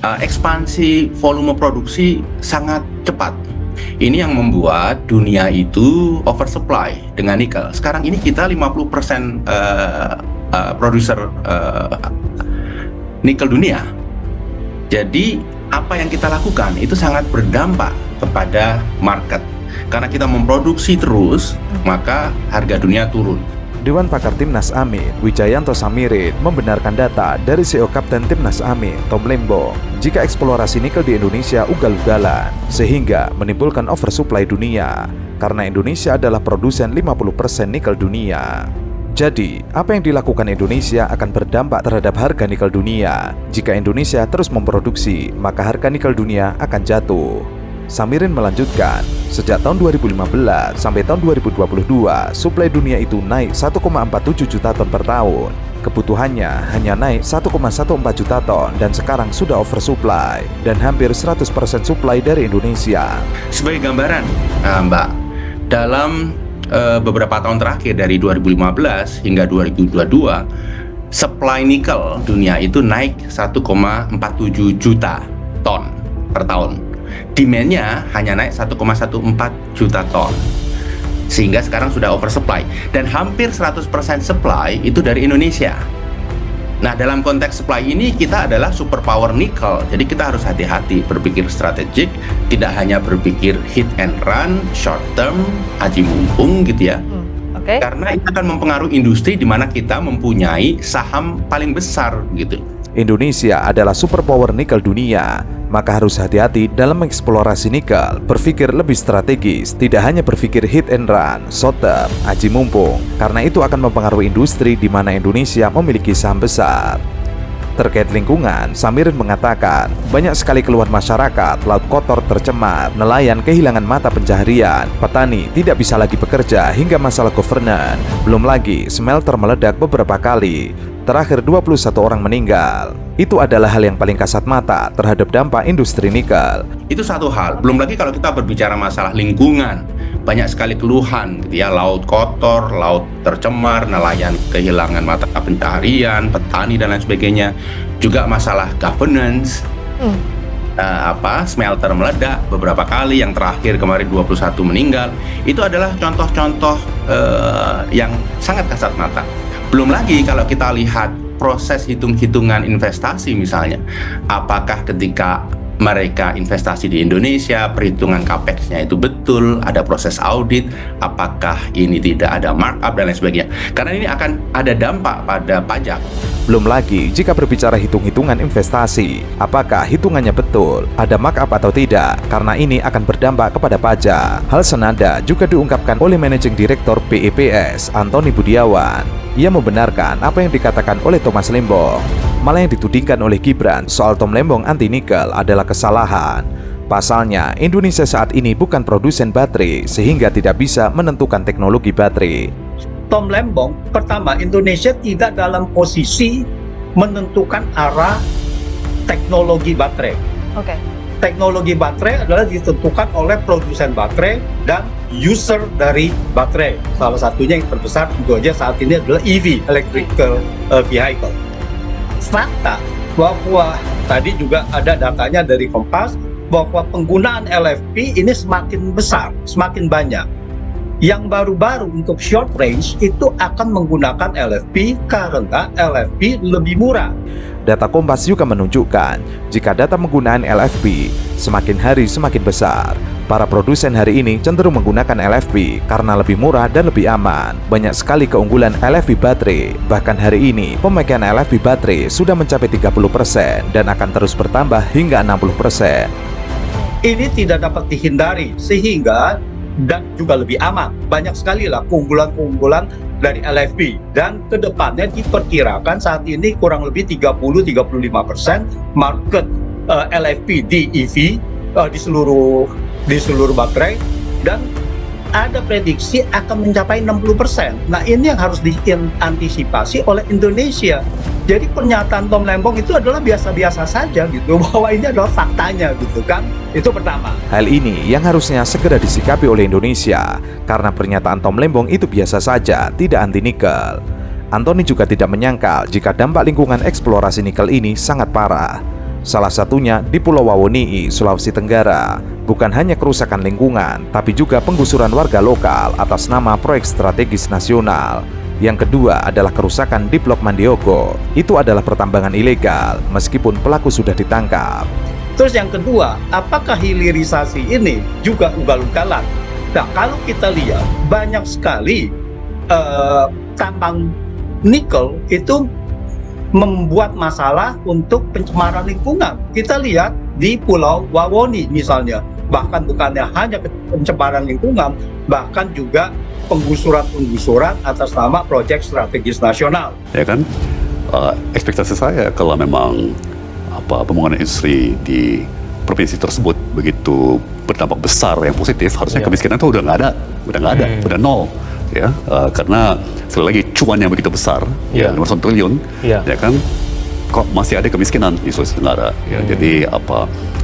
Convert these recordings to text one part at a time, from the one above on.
ekspansi volume produksi sangat cepat. Ini yang membuat dunia itu oversupply dengan nikel. Sekarang ini kita 50% produser nikel dunia. Jadi apa yang kita lakukan itu sangat berdampak kepada market. Karena kita memproduksi terus, maka harga dunia turun. Dewan Pakar Timnas Amin, Wijayanto Samirin, membenarkan data dari CEO Kapten Timnas Amin, Tom Lembong, jika eksplorasi nikel di Indonesia ugal-ugalan, sehingga menimbulkan oversupply dunia, karena Indonesia adalah produsen 50% nikel dunia. Jadi, apa yang dilakukan Indonesia akan berdampak terhadap harga nikel dunia. Jika Indonesia terus memproduksi, maka harga nikel dunia akan jatuh. Samirin melanjutkan, sejak tahun 2015 sampai tahun 2022, suplai dunia itu naik 1,47 juta ton per tahun. Kebutuhannya hanya naik 1,14 juta ton dan sekarang sudah oversupply dan hampir 100% suplai dari Indonesia. Sebagai gambaran, Mbak, dalam beberapa tahun terakhir dari 2015 hingga 2022, supply nikel dunia itu naik 1,47 juta ton per tahun. Demand-nya hanya naik 1,14 juta ton, sehingga sekarang sudah oversupply dan hampir 100% supply itu dari Indonesia. Nah, dalam konteks supply ini kita adalah superpower nikel, jadi kita harus hati-hati berpikir strategik, tidak hanya berpikir hit and run, short term, aji mumpung gitu ya. Karena itu akan mempengaruhi industri di mana kita mempunyai saham paling besar gitu. Indonesia adalah superpower nikel dunia, maka harus hati-hati dalam mengeksplorasi nikel, berpikir lebih strategis, tidak hanya berpikir hit and run, short term, aji mumpung, karena itu akan mempengaruhi industri di mana Indonesia memiliki saham besar. Terkait lingkungan, Samirin mengatakan, banyak sekali keluhan masyarakat, laut kotor tercemar, nelayan kehilangan mata pencaharian, petani tidak bisa lagi bekerja, hingga masalah governance. Belum lagi, smelter meledak beberapa kali. Terakhir 21 orang meninggal. Itu adalah hal yang paling kasat mata terhadap dampak industri nikel. Itu satu hal. Belum lagi kalau kita berbicara masalah lingkungan, banyak sekali keluhan gitu ya, laut kotor, laut tercemar, nelayan kehilangan mata pencaharian, petani dan lain sebagainya. Juga masalah governance. Smelter meledak beberapa kali, yang terakhir kemarin 21 meninggal. Itu adalah contoh-contoh yang sangat kasat mata. Belum lagi kalau kita lihat proses hitung-hitungan investasi misalnya, apakah ketika mereka investasi di Indonesia, perhitungan capex-nya itu betul, ada proses audit, apakah ini tidak ada markup dan lain sebagainya. Karena ini akan ada dampak pada pajak. Belum lagi jika berbicara hitung-hitungan investasi, apakah hitungannya betul, ada markup atau tidak, karena ini akan berdampak kepada pajak. Hal senada juga diungkapkan oleh Managing Director BEPS, Antoni Budiawan. Ia membenarkan apa yang dikatakan oleh Thomas Lembong. Malah yang ditudingkan oleh Gibran soal Tom Lembong anti-nikel adalah kesalahan. Pasalnya, Indonesia saat ini bukan produsen baterai, sehingga tidak bisa menentukan teknologi baterai. Tom Lembong, pertama, Indonesia tidak dalam posisi menentukan arah teknologi baterai. Teknologi baterai adalah ditentukan oleh produsen baterai dan user dari baterai. Salah satunya yang terbesar tentu aja saat ini adalah EV, electrical vehicle. Fakta bahwa tadi juga ada datanya dari Kompas bahwa penggunaan LFP ini semakin besar, semakin banyak. Yang baru-baru untuk short range itu akan menggunakan LFP karena LFP lebih murah. Data Kompas juga menunjukkan jika data penggunaan LFP semakin hari semakin besar. Para produsen hari ini cenderung menggunakan LFP karena lebih murah dan lebih aman. Banyak sekali keunggulan LFP baterai. Bahkan hari ini pemakaian LFP baterai sudah mencapai 30% dan akan terus bertambah hingga 60%. Ini tidak dapat dihindari sehingga dan juga lebih aman. Banyak sekali lah keunggulan-keunggulan dari LFP, dan kedepannya diperkirakan saat ini kurang lebih 30-35% market LFP di EV di seluruh baterai, dan ada prediksi akan mencapai 60%. Nah, ini yang harus diantisipasi oleh Indonesia. Jadi pernyataan Tom Lembong itu adalah biasa-biasa saja gitu, bahwa ini adalah faktanya gitu kan. Itu pertama. Hal ini yang harusnya segera disikapi oleh Indonesia, karena pernyataan Tom Lembong itu biasa saja, tidak anti nikel. Antoni juga tidak menyangkal jika dampak lingkungan eksplorasi nikel ini sangat parah. salah satunya di Pulau Wawoni'i, Sulawesi Tenggara. Bukan hanya kerusakan lingkungan, tapi juga penggusuran warga lokal atas nama proyek strategis nasional. Yang kedua adalah kerusakan di Blok Mandiogo. Itu adalah pertambangan ilegal, meskipun pelaku sudah ditangkap. Terus yang kedua, apakah hilirisasi ini juga ugal-ugalan? Nah, kalau kita lihat banyak sekali tambang nikel itu membuat masalah untuk pencemaran lingkungan. Kita lihat di Pulau Wawoni misalnya, bahkan bukannya hanya pencemaran lingkungan, bahkan juga penggusuran atas nama proyek strategis nasional. Ya kan, ekspektasi saya kalau memang pembangunan industri di provinsi tersebut begitu berdampak besar yang positif, harusnya kemiskinan itu udah nggak ada, udah nol. Ya, karena sekali lagi cuan yang begitu besar, 500 triliun, ya kan, kok masih ada kemiskinan di Sulawesi Tenggara. Ya, jadi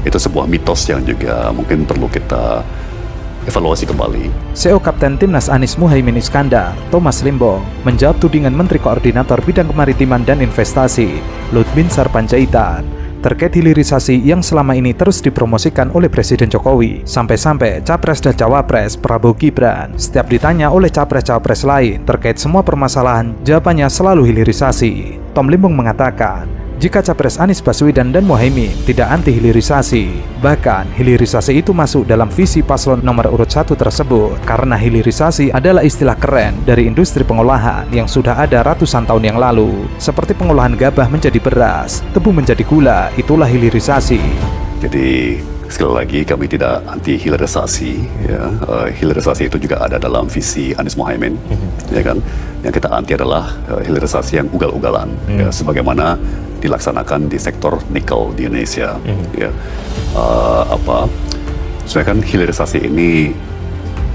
itu sebuah mitos yang juga mungkin perlu kita evaluasi kembali. CEO Kapten Timnas Anies Muhaimin Iskandar, Thomas Limbong, menjawab tudingan Menteri Koordinator Bidang Kemaritiman dan Investasi, Luhut Binsar Panjaitan, terkait hilirisasi yang selama ini terus dipromosikan oleh Presiden Jokowi. Sampai-sampai Capres dan Cawapres Prabowo Gibran setiap ditanya oleh Capres-Cawapres lain terkait semua permasalahan, jawabannya selalu hilirisasi. Tom Limbong mengatakan, jika Capres Anies Baswedan dan Muhaimin tidak anti hilirisasi, bahkan hilirisasi itu masuk dalam visi paslon nomor urut 1 tersebut, karena hilirisasi adalah istilah keren dari industri pengolahan yang sudah ada ratusan tahun yang lalu, seperti pengolahan gabah menjadi beras, tebu menjadi gula, itulah hilirisasi. Jadi sekali lagi kami tidak anti hilirisasi, ya. Hilirisasi itu juga ada dalam visi Anies Muhaimin, ya kan. Yang kita anti adalah hilirisasi yang ugal-ugalan, ya, sebagaimana dilaksanakan di sektor nikel di Indonesia. Ya, sebenarnya kan hilirisasi ini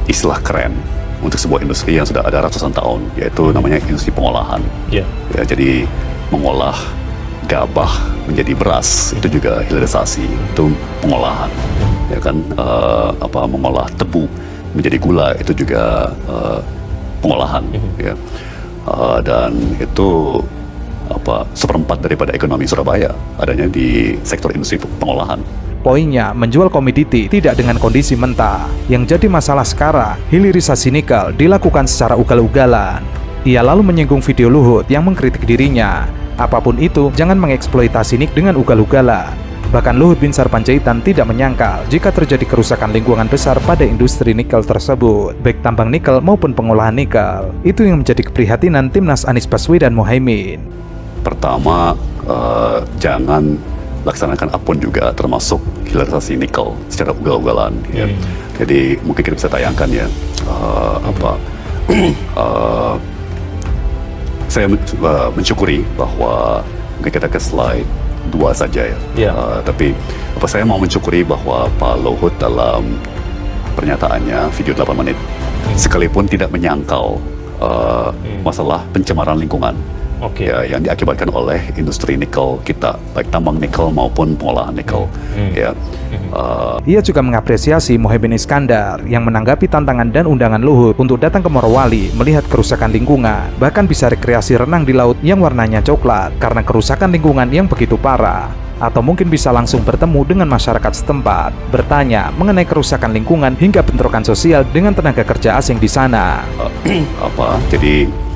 istilah keren untuk sebuah industri yang sudah ada ratusan tahun, yaitu namanya industri pengolahan. Ya, jadi mengolah gabah menjadi beras itu juga hilirisasi, itu pengolahan. Ya kan, mengolah tebu menjadi gula itu juga pengolahan. Ya, dan itu seperempat daripada ekonomi Surabaya adanya di sektor industri pengolahan. Poinnya, menjual komoditi tidak dengan kondisi mentah. Yang jadi masalah sekarang, hilirisasi nikel dilakukan secara ugal-ugalan. Ia lalu menyinggung video Luhut yang mengkritik dirinya. Apapun itu, jangan mengeksploitasi nikel dengan ugal-ugalan. Bahkan Luhut Binsar Panjaitan tidak menyangkal jika terjadi kerusakan lingkungan besar pada industri nikel tersebut, baik tambang nikel maupun pengolahan nikel. Itu yang menjadi keprihatinan Timnas Anies Baswedan Muhaimin. Pertama, jangan laksanakan apapun juga, termasuk hilirisasi nikel secara ugal-ugalan. Ya. Jadi mungkin kita bisa tayangkan ya, saya mensyukuri bahwa mungkin kita ke slide 2 saja ya. Tapi saya mau mensyukuri bahwa Pak Luhut dalam pernyataannya video 8 menit sekalipun tidak menyangkal masalah pencemaran lingkungan. Ya, yang diakibatkan oleh industri nikel kita, baik tambang nikel maupun pengolahan nikel. Ya. Ia juga mengapresiasi Muhaimin Iskandar yang menanggapi tantangan dan undangan Luhut untuk datang ke Morowali melihat kerusakan lingkungan, bahkan bisa rekreasi renang di laut yang warnanya coklat karena kerusakan lingkungan yang begitu parah. Atau mungkin bisa langsung bertemu dengan masyarakat setempat, bertanya mengenai kerusakan lingkungan hingga bentrokan sosial dengan tenaga kerja asing di sana. Jadi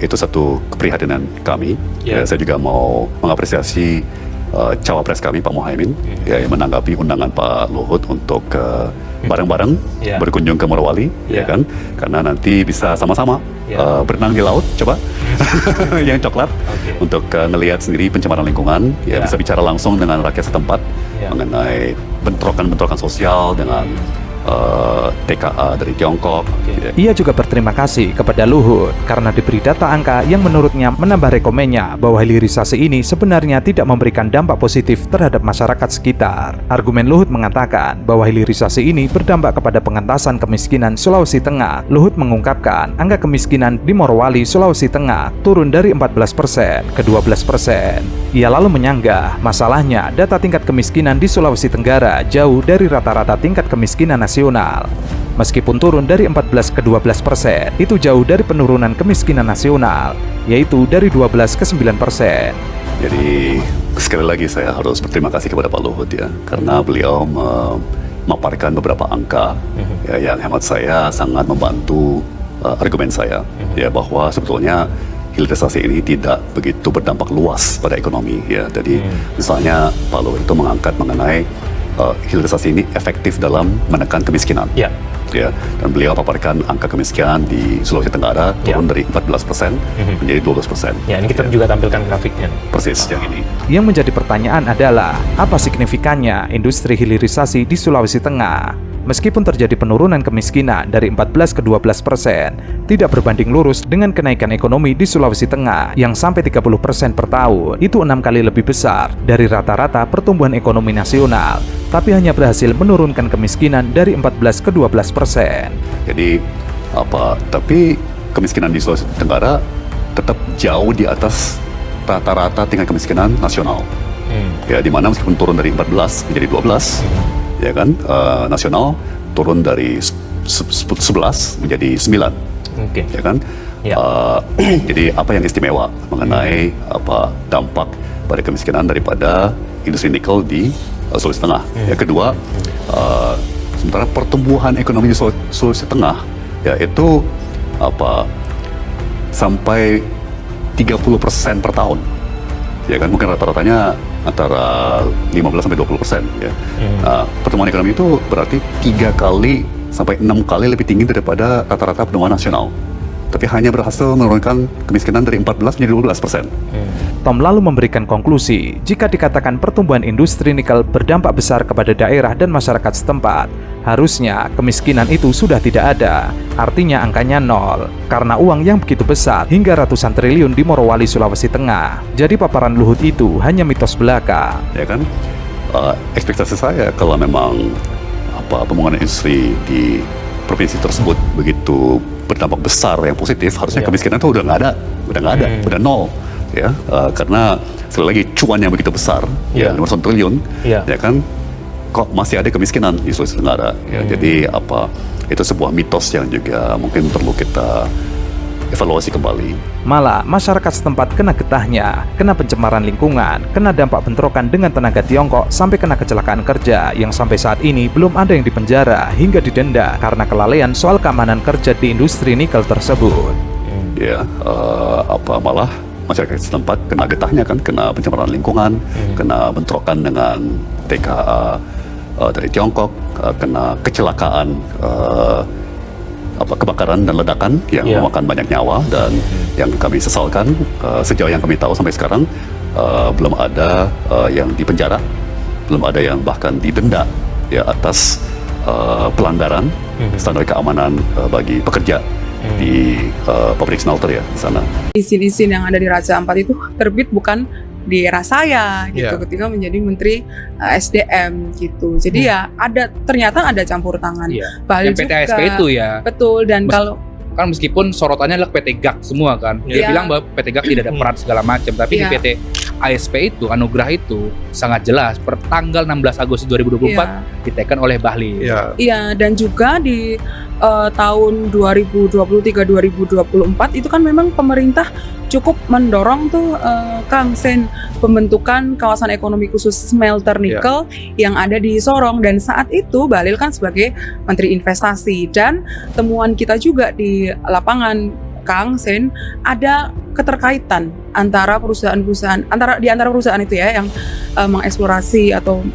itu satu keprihatinan kami. Ya, saya juga mau mengapresiasi cawapres kami Pak Muhaimin, ya, yang menanggapi undangan Pak Luhut untuk bareng-bareng berkunjung ke Morowali, ya kan, karena nanti bisa sama-sama berenang di laut, coba yang coklat, untuk ngelihat sendiri pencemaran lingkungan, ya, bisa bicara langsung dengan rakyat setempat mengenai bentrokan-bentrokan sosial dengan TKA dari Tiongkok. Ia juga berterima kasih kepada Luhut karena diberi data angka yang menurutnya menambah rekomennya bahwa hilirisasi ini sebenarnya tidak memberikan dampak positif terhadap masyarakat sekitar. Argumen Luhut mengatakan bahwa hilirisasi ini berdampak kepada pengentasan kemiskinan Sulawesi Tengah. Luhut mengungkapkan angka kemiskinan di Morowali, Sulawesi Tengah turun dari 14% ke 12%. Ia lalu menyanggah, masalahnya data tingkat kemiskinan di Sulawesi Tenggara jauh dari rata-rata tingkat kemiskinan nasional. Meskipun turun dari 14 ke 12%, itu jauh dari penurunan kemiskinan nasional, yaitu dari 12 ke 9%. Jadi sekali lagi saya harus berterima kasih kepada Pak Luhut ya, karena beliau memaparkan beberapa angka ya, yang hemat saya sangat membantu argumen saya ya, bahwa sebetulnya hilirisasi ini tidak begitu berdampak luas pada ekonomi ya. Jadi misalnya Pak Luhut itu mengangkat mengenai hilirisasi ini efektif dalam menekan kemiskinan. Ya, dan beliau paparkan angka kemiskinan di Sulawesi Tenggara turun dari 14% menjadi 12%. Ya, ini kita juga tampilkan grafiknya. Persis yang ini. Yang menjadi pertanyaan adalah, apa signifikannya industri hilirisasi di Sulawesi Tengah? Meskipun terjadi penurunan kemiskinan dari 14 ke 12%, tidak berbanding lurus dengan kenaikan ekonomi di Sulawesi Tengah yang sampai 30% per tahun. Itu 6 kali lebih besar dari rata-rata pertumbuhan ekonomi nasional, tapi hanya berhasil menurunkan kemiskinan dari 14 ke 12%. Jadi tapi kemiskinan di Sulawesi Tenggara tetap jauh di atas rata-rata tingkat kemiskinan nasional. Ya, di mana meskipun turun dari 14 menjadi 12, ya kan, nasional turun dari 11 menjadi 9. Ya kan? Jadi apa yang istimewa mengenai dampak pada kemiskinan daripada industri nikel di Sulawesi Tengah. Yang kedua, sementara pertumbuhan ekonomi di Sulawesi Tengah ya itu sampai 30% per tahun. Ya kan, mungkin rata-ratanya antara 15 sampai 20% ya. Pertumbuhan ekonomi itu berarti 3 kali sampai 6 kali lebih tinggi daripada rata-rata pertumbuhan nasional. Tapi hanya berhasil menurunkan kemiskinan dari 14 menjadi 12%. Tom lalu memberikan konklusi, jika dikatakan pertumbuhan industri nikel berdampak besar kepada daerah dan masyarakat setempat, harusnya kemiskinan itu sudah tidak ada. Artinya angkanya 0, karena uang yang begitu besar hingga ratusan triliun di Morowali, Sulawesi Tengah. Jadi paparan Luhut itu hanya mitos belaka. Ya kan, ekspektasi saya kalau memang pembangunan industri di provinsi tersebut begitu berdampak besar yang positif, harusnya kemiskinan itu udah nggak ada, udah 0. Ya, karena sekali lagi cuan yang begitu besar, ya 500 triliun, ya kan, kok masih ada kemiskinan di Sulawesi Tenggara. Ya, jadi itu sebuah mitos yang juga mungkin perlu kita evaluasi kembali. Malah masyarakat setempat kena getahnya, kena pencemaran lingkungan, kena dampak bentrokan dengan tenaga Tiongkok, sampai kena kecelakaan kerja yang sampai saat ini belum ada yang dipenjara hingga didenda karena kelalaian soal keamanan kerja di industri nikel tersebut. Ya, malah masyarakat setempat kena getahnya kan, kena pencemaran lingkungan, kena bentrokan dengan TKA dari Tiongkok, kena kecelakaan kebakaran dan ledakan yang memakan banyak nyawa, dan yang kami sesalkan sejauh yang kami tahu sampai sekarang belum ada yang dipenjara, belum ada yang bahkan didenda ya atas pelanggaran standar keamanan bagi pekerja di pabrik smelter ya di sana. Izin-izin yang ada di Raja Ampat itu terbit bukan di era saya gitu, ketika menjadi Menteri SDM gitu. Jadi ya ternyata ada campur tangan. Yang PT ASP itu ya. Betul, dan kalau kan meskipun sorotannya adalah PT GAK semua kan. Dia bilang bahwa PT GAK tidak ada peran segala macam, tapi di PT ASP itu, Anugrah itu sangat jelas per tanggal 16 Agustus 2024 diteken oleh Bahlil. Iya, dan juga di tahun 2023-2024 itu kan memang pemerintah cukup mendorong tuh Kang Sen, pembentukan kawasan ekonomi khusus smelter nikel yang ada di Sorong, dan saat itu Bahlil kan sebagai Menteri Investasi, dan temuan kita juga di lapangan Kang Sen ada keterkaitan antara perusahaan-perusahaan di antara perusahaan itu ya yang mengeksplorasi atau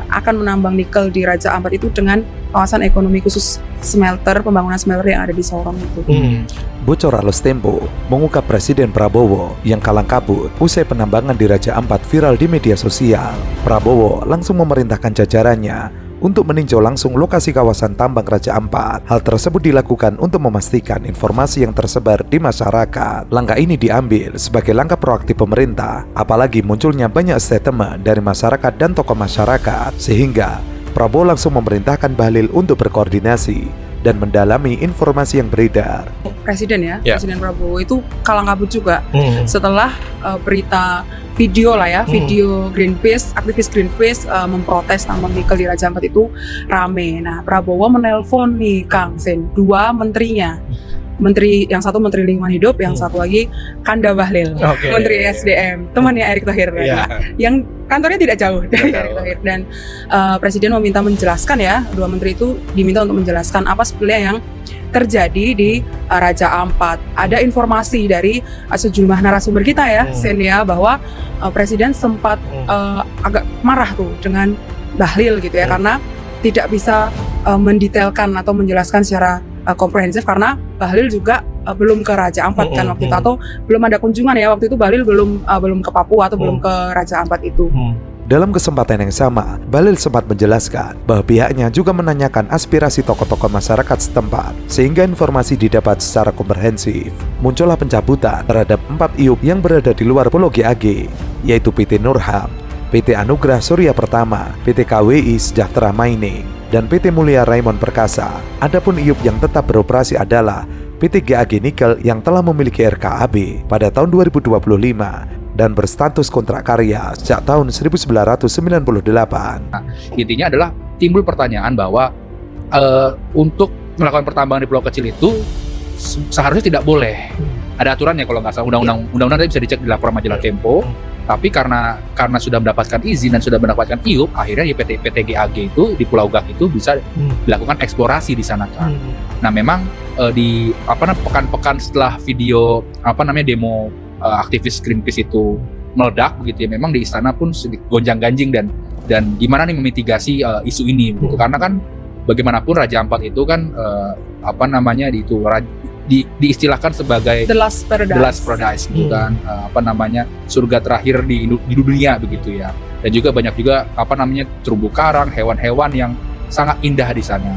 akan menambang nikel di Raja Ampat itu dengan kawasan ekonomi khusus smelter, pembangunan smelter yang ada di Sorong itu. Bocor halus Tempo mengungkap Presiden Prabowo yang kalang kabut usai penambangan di Raja Ampat viral di media sosial. Prabowo langsung memerintahkan jajarannya untuk meninjau langsung lokasi kawasan tambang Raja Ampat. Hal tersebut dilakukan untuk memastikan informasi yang tersebar di masyarakat. Langkah ini diambil sebagai langkah proaktif pemerintah, apalagi munculnya banyak statement dari masyarakat dan tokoh masyarakat, sehingga Prabowo langsung memerintahkan Bahlil untuk berkoordinasi dan mendalami informasi yang beredar. Presiden Presiden Prabowo itu kalang kabut juga setelah berita video video Greenpeace, aktivis Greenpeace memprotes tambang nikel di Raja Ampat itu rame. Nah, Prabowo menelpon nih Kang Sen, 2 menterinya menteri, yang satu menteri lingkungan hidup, yang satu lagi Kanda Bahlil, menteri SDM, temannya Erick Thohir, yang kantornya tidak jauh dari Erick Thohir. Dan Presiden meminta menjelaskan ya, dua menteri itu diminta untuk menjelaskan apa sebenarnya yang terjadi di Raja Ampat. Ada informasi dari sejumlah narasumber kita ya, Sen ya, bahwa Presiden sempat agak marah tuh dengan Bahlil gitu ya, karena tidak bisa mendetailkan atau menjelaskan secara komprehensif, karena Bahlil juga belum ke Raja Ampat kan waktu itu, atau belum ada kunjungan ya waktu itu. Bahlil belum ke Papua atau belum ke Raja Ampat itu. Dalam kesempatan yang sama, Bahlil sempat menjelaskan bahwa pihaknya juga menanyakan aspirasi tokoh-tokoh masyarakat setempat, sehingga informasi didapat secara komprehensif. Muncullah pencabutan terhadap 4 IUP yang berada di luar Pulau GAG, yaitu PT Nurham, PT Anugrah Surya Pertama, PT KWI Sejahtera Mining, dan PT Mulia Raymond Perkasa. Adapun IUP yang tetap beroperasi adalah PT GAG Nikel yang telah memiliki RKAB pada tahun 2025 dan berstatus kontrak karya sejak tahun 1998. Nah, intinya adalah timbul pertanyaan bahwa untuk melakukan pertambangan di pulau kecil itu seharusnya tidak boleh. Ada aturannya kalau nggak salah, undang-undang tadi bisa dicek di laporan majalah Tempo. Tapi karena sudah mendapatkan izin dan sudah mendapatkan IUP, akhirnya ya PT GAG itu di Pulau GAG itu bisa dilakukan eksplorasi di sana kan. Nah, memang di pekan-pekan setelah video demo aktivis Greenpeace itu meledak begitu ya, memang di istana pun gonjang-ganjing dan gimana nih memitigasi isu ini gitu. Karena kan bagaimanapun Raja Ampat itu kan diistilahkan sebagai The Last Paradise gitu kan, surga terakhir di dunia begitu ya. Dan juga banyak juga terumbu karang, hewan-hewan yang sangat indah di sana.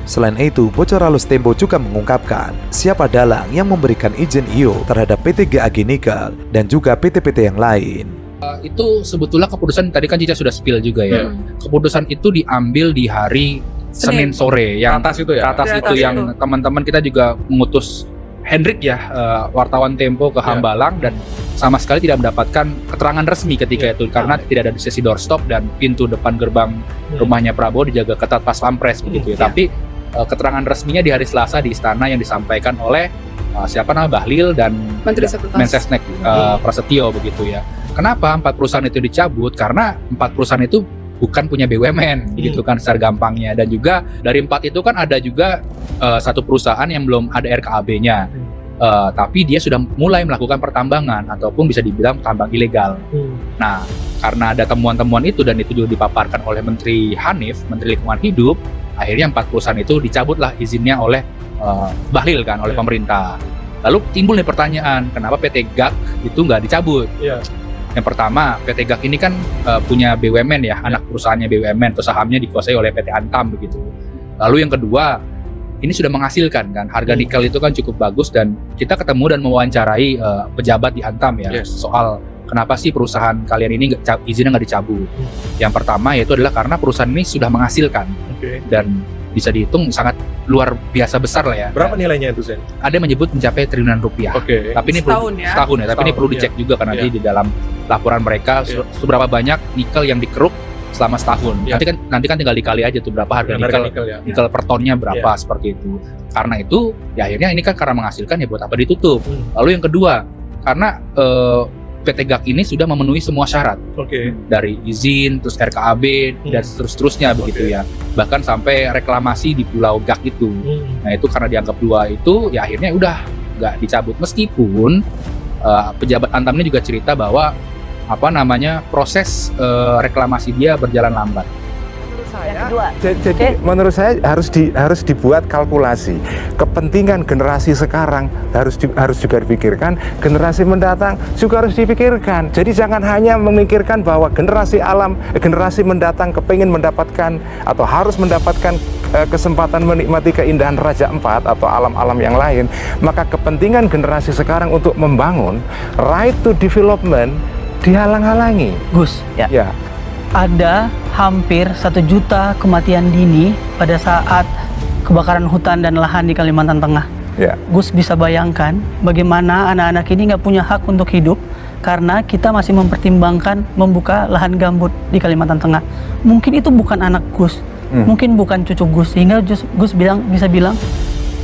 Selain itu, bocor halus Tempo juga mengungkapkan siapa dalang yang memberikan izin IUP terhadap PT GAG Nikel dan juga PT-PT yang lain. Itu sebetulnya keputusan tadi kan Cica sudah spill juga ya. Keputusan itu diambil di hari Senin sore yang atas itu yang teman-teman kita juga mengutus Hendrik ya, wartawan Tempo ke Hambalang dan sama sekali tidak mendapatkan keterangan resmi ketika itu karena tidak ada sesi doorstop dan pintu depan gerbang rumahnya Prabowo dijaga ketat pas pampres begitu ya. Tapi keterangan resminya di hari Selasa di istana yang disampaikan oleh Bahlil dan Mensesnek Prasetyo begitu ya. Kenapa 4 perusahaan itu dicabut? Karena 4 perusahaan itu bukan punya BUMN begitu kan secara gampangnya, dan juga dari 4 itu kan ada juga satu perusahaan yang belum ada RKAB-nya. Tapi dia sudah mulai melakukan pertambangan ataupun bisa dibilang tambang ilegal. Nah, karena ada temuan-temuan itu dan itu juga dipaparkan oleh Menteri Hanif, Menteri Lingkungan Hidup, akhirnya 4 perusahaan itu dicabutlah izinnya oleh Bahlil kan, oleh pemerintah. Lalu timbul nih pertanyaan, kenapa PT GAG itu nggak dicabut? Yang pertama, PT GAG ini kan punya BUMN ya, anak perusahaannya BUMN atau sahamnya dikuasai oleh PT Antam begitu. Lalu yang kedua, ini sudah menghasilkan kan, harga nikel itu kan cukup bagus dan kita ketemu dan mewawancarai pejabat di Antam ya, soal kenapa sih perusahaan kalian ini izinnya nggak dicabut. Yang pertama yaitu adalah karena perusahaan ini sudah menghasilkan dan bisa dihitung sangat luar biasa besar lah ya. Berapa nilainya itu, Sen? Ada yang menyebut mencapai triliunan rupiah. Tapi ini setahun ya. Tapi ini perlu dicek juga karena di dalam laporan mereka seberapa banyak nikel yang dikeruk selama setahun. Nanti kan tinggal dikali aja tuh berapa harga nikel per tonnya berapa seperti itu. Karena itu ya akhirnya ini kan karena menghasilkan ya buat apa ditutup. Lalu yang kedua, karena PT GAG ini sudah memenuhi semua syarat dari izin, terus RKAB dan seterusnya begitu ya. Bahkan sampai reklamasi di Pulau GAG itu. Nah itu karena dianggap dua itu ya akhirnya udah nggak dicabut, meskipun pejabat Antam ini juga cerita bahwa proses reklamasi dia berjalan lambat. Jadi menurut saya harus dibuat kalkulasi. Kepentingan generasi sekarang harus juga dipikirkan, generasi mendatang juga harus dipikirkan. Jadi jangan hanya memikirkan bahwa generasi mendatang kepingin mendapatkan atau harus mendapatkan kesempatan menikmati keindahan Raja Ampat atau alam-alam yang lain. Maka kepentingan generasi sekarang untuk membangun right to development dihalang-halangi. Gus, ya. Ada hampir 1 juta kematian dini pada saat kebakaran hutan dan lahan di Kalimantan Tengah. Gus bisa bayangkan bagaimana anak-anak ini nggak punya hak untuk hidup karena kita masih mempertimbangkan membuka lahan gambut di Kalimantan Tengah. Mungkin itu bukan anak Gus, mungkin bukan cucu Gus, sehingga Gus bisa bilang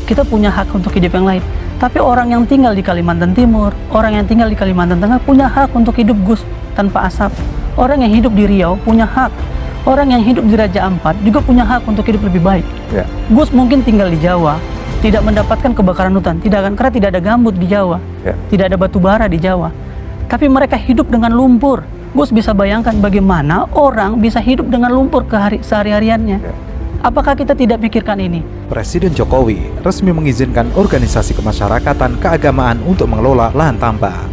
kita punya hak untuk hidup yang lain. Tapi orang yang tinggal di Kalimantan Timur, orang yang tinggal di Kalimantan Tengah punya hak untuk hidup Gus tanpa asap. Orang yang hidup di Riau punya hak. Orang yang hidup di Raja Ampat juga punya hak untuk hidup lebih baik. Gus mungkin tinggal di Jawa, tidak mendapatkan kebakaran hutan, karena tidak ada gambut di Jawa, tidak ada batu bara di Jawa. Tapi mereka hidup dengan lumpur. Gus bisa bayangkan bagaimana orang bisa hidup dengan lumpur sehari-hariannya. Apakah kita tidak pikirkan ini? Presiden Jokowi resmi mengizinkan organisasi kemasyarakatan keagamaan untuk mengelola lahan tambang.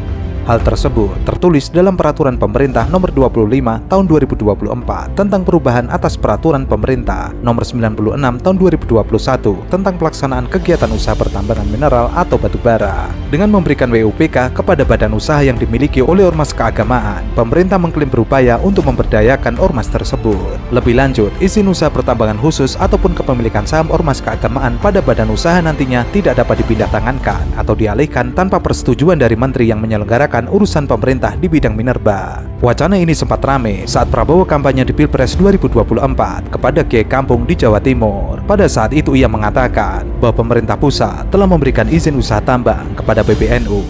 Hal tersebut tertulis dalam Peraturan Pemerintah Nomor 25 Tahun 2024 tentang perubahan atas Peraturan Pemerintah Nomor 96 Tahun 2021 tentang pelaksanaan kegiatan usaha pertambangan mineral atau batu bara. Dengan memberikan WUPK kepada badan usaha yang dimiliki oleh ormas keagamaan, pemerintah mengklaim berupaya untuk memberdayakan ormas tersebut. Lebih lanjut, izin usaha pertambangan khusus ataupun kepemilikan saham ormas keagamaan pada badan usaha nantinya tidak dapat dipindah tangankan atau dialihkan tanpa persetujuan dari menteri yang menyelenggarakan urusan pemerintah di bidang minerba. Wacana ini sempat ramai saat Prabowo kampanye di Pilpres 2024 kepada Kiai Kampung di Jawa Timur. Pada saat itu ia mengatakan bahwa pemerintah pusat telah memberikan izin usaha tambang kepada PBNU.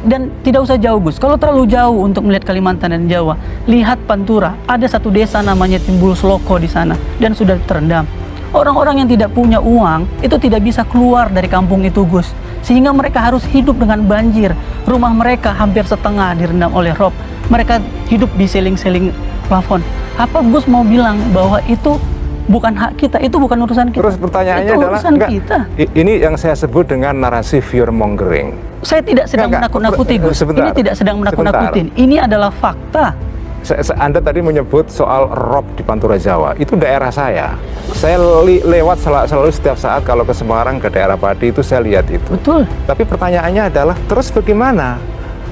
Dan tidak usah jauh Gus, kalau terlalu jauh untuk melihat Kalimantan dan Jawa, lihat Pantura, ada satu desa namanya Timbul Seloko di sana dan sudah terendam. Orang-orang yang tidak punya uang itu tidak bisa keluar dari kampung itu Gus, sehingga mereka harus hidup dengan banjir. Rumah mereka hampir setengah direndam oleh rob. Mereka hidup di seling-seling plafon. Apa Gus mau bilang bahwa itu bukan hak kita, itu bukan urusan kita? Terus pertanyaannya itu adalah, urusan kita. Ini yang saya sebut dengan narasi fear mongering. Saya tidak sedang menakut-nakuti Gus. Ini tidak sedang menakut-nakutin. Ini adalah fakta. Anda tadi menyebut soal rob di Pantura Jawa, itu daerah saya. Saya lewat selalu setiap saat kalau ke Semarang, ke daerah Pati itu saya lihat itu. Betul. Tapi pertanyaannya adalah, terus bagaimana?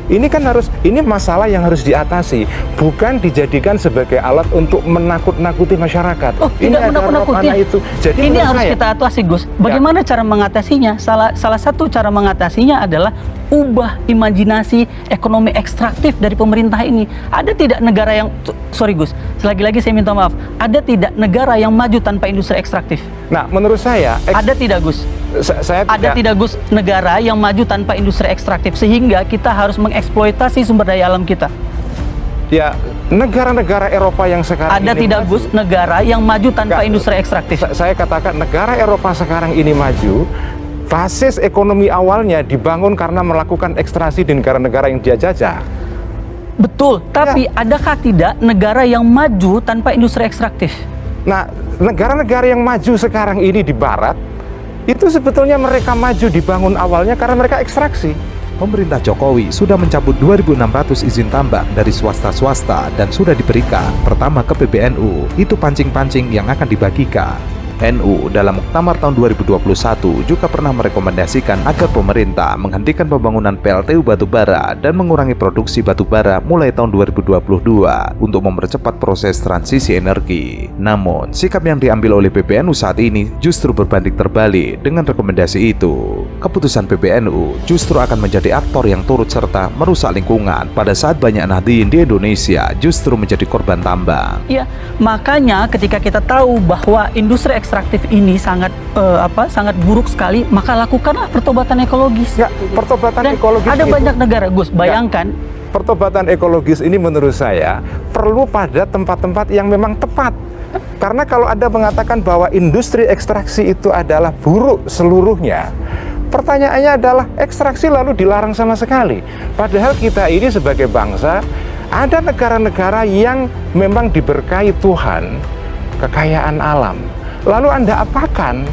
Ini kan ini masalah yang harus diatasi, bukan dijadikan sebagai alat untuk menakut-nakuti masyarakat. Oh, ini tidak menakut-nakuti. Itu. Jadi ini harus kita atasi, Gus. Bagaimana cara mengatasinya? Salah satu cara mengatasinya adalah ubah imajinasi ekonomi ekstraktif dari pemerintah ini. Ada tidak negara yang, sorry Gus, lagi-lagi saya minta maaf, ada tidak negara yang maju tanpa industri ekstraktif? Nah, menurut saya ada tidak Gus? Ada tidak Gus negara yang maju tanpa industri ekstraktif sehingga kita harus mengeksploitasi sumber daya alam kita? Ya, negara-negara Eropa yang sekarang ada ini tidak maju, Gus negara yang maju tanpa industri ekstraktif? Saya katakan negara Eropa sekarang ini maju, basis ekonomi awalnya dibangun karena melakukan ekstraksi di negara-negara yang dia jajah. Betul, tapi adakah tidak negara yang maju tanpa industri ekstraktif? Nah, negara-negara yang maju sekarang ini di Barat, itu sebetulnya mereka maju dibangun awalnya karena mereka ekstraksi. Pemerintah Jokowi sudah mencabut 2.600 izin tambang dari swasta-swasta dan sudah diberikan pertama ke PBNU, itu pancing-pancing yang akan dibagikan. NU dalam Muktamar tahun 2021 juga pernah merekomendasikan agar pemerintah menghentikan pembangunan PLTU batubara dan mengurangi produksi batubara mulai tahun 2022 untuk mempercepat proses transisi energi. Namun, sikap yang diambil oleh PBNU saat ini justru berbanding terbalik dengan rekomendasi itu. Keputusan PBNU justru akan menjadi aktor yang turut serta merusak lingkungan pada saat banyak nahdien di Indonesia justru menjadi korban tambang. Ya, makanya ketika kita tahu bahwa industri ekstraktif ini sangat buruk sekali, maka lakukanlah pertobatan ekologis. Ya, pertobatan dan ekologis ada itu, banyak negara, Gus, bayangkan. Ya, pertobatan ekologis ini menurut saya perlu pada tempat-tempat yang memang tepat. Karena kalau Anda mengatakan bahwa industri ekstraksi itu adalah buruk seluruhnya, pertanyaannya adalah ekstraksi lalu dilarang sama sekali. Padahal kita ini sebagai bangsa, ada negara-negara yang memang diberkahi Tuhan kekayaan alam. Lalu Anda apakan?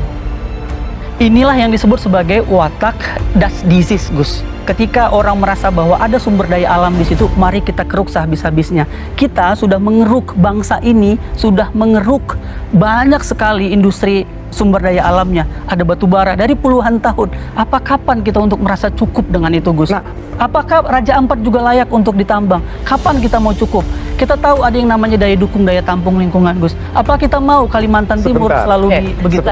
Inilah yang disebut sebagai watak das disease, Gus. Ketika orang merasa bahwa ada sumber daya alam di situ, mari kita keruk sehabis-habisnya. Kita sudah mengeruk, bangsa ini sudah mengeruk banyak sekali industri sumber daya alamnya. Ada batu bara dari puluhan tahun. Apa kapan kita untuk merasa cukup dengan itu, Gus? Nah, apakah Raja Ampat juga layak untuk ditambang? Kapan kita mau cukup? Kita tahu ada yang namanya daya dukung, daya tampung lingkungan, Gus. Apa kita mau Kalimantan Timur selalu begitu?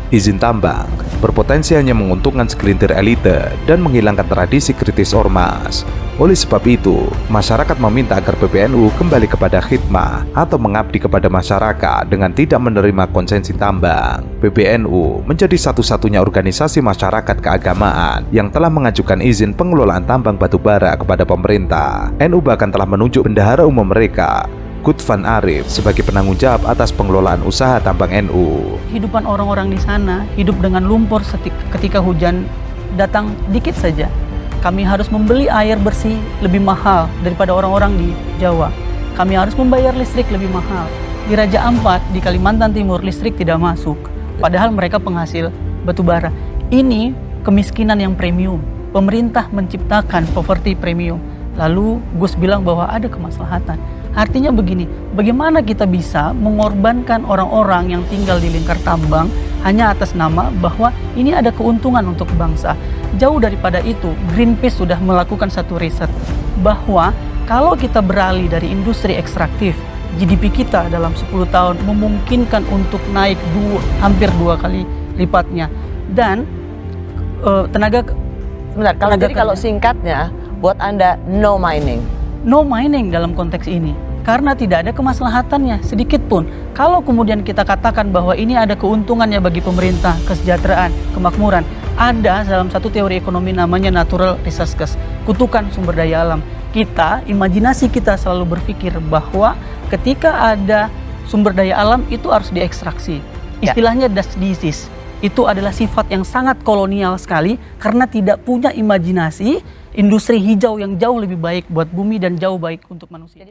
Izin tambang berpotensi hanya menguntungkan segelintir elite dan menghilangkan tradisi kritis ormas. Oleh sebab itu, masyarakat meminta agar PBNU kembali kepada khidmah atau mengabdi kepada masyarakat dengan tidak menerima konsesi tambang. PBNU menjadi satu-satunya organisasi masyarakat keagamaan yang telah mengajukan izin pengelolaan tambang batubara kepada pemerintah. NU bahkan telah menunjuk bendahara umum mereka, Gutvan Arif, sebagai penanggung jawab atas pengelolaan usaha tambang NU. Kehidupan orang-orang di sana hidup dengan lumpur ketika hujan datang dikit saja. Kami harus membeli air bersih lebih mahal daripada orang-orang di Jawa. Kami harus membayar listrik lebih mahal. Di Raja Ampat di Kalimantan Timur listrik tidak masuk, padahal mereka penghasil batubara. Ini kemiskinan yang premium. Pemerintah menciptakan poverty premium. Lalu Gus bilang bahwa ada kemaslahatan. Artinya begini, bagaimana kita bisa mengorbankan orang-orang yang tinggal di lingkar tambang hanya atas nama bahwa ini ada keuntungan untuk bangsa. Jauh daripada itu, Greenpeace sudah melakukan satu riset bahwa kalau kita beralih dari industri ekstraktif, GDP kita dalam 10 tahun memungkinkan untuk naik hampir 2 kali lipatnya. Dan kalau singkatnya buat Anda no mining. No mining dalam konteks ini karena tidak ada kemaslahatannya sedikit pun. Kalau kemudian kita katakan bahwa ini ada keuntungannya bagi pemerintah, kesejahteraan, kemakmuran, ada dalam satu teori ekonomi namanya natural resources, kutukan sumber daya alam. Imajinasi kita selalu berpikir bahwa ketika ada sumber daya alam itu harus diekstraksi. Istilahnya Dutch disease. Itu adalah sifat yang sangat kolonial sekali karena tidak punya imajinasi industri hijau yang jauh lebih baik buat bumi dan jauh baik untuk manusia.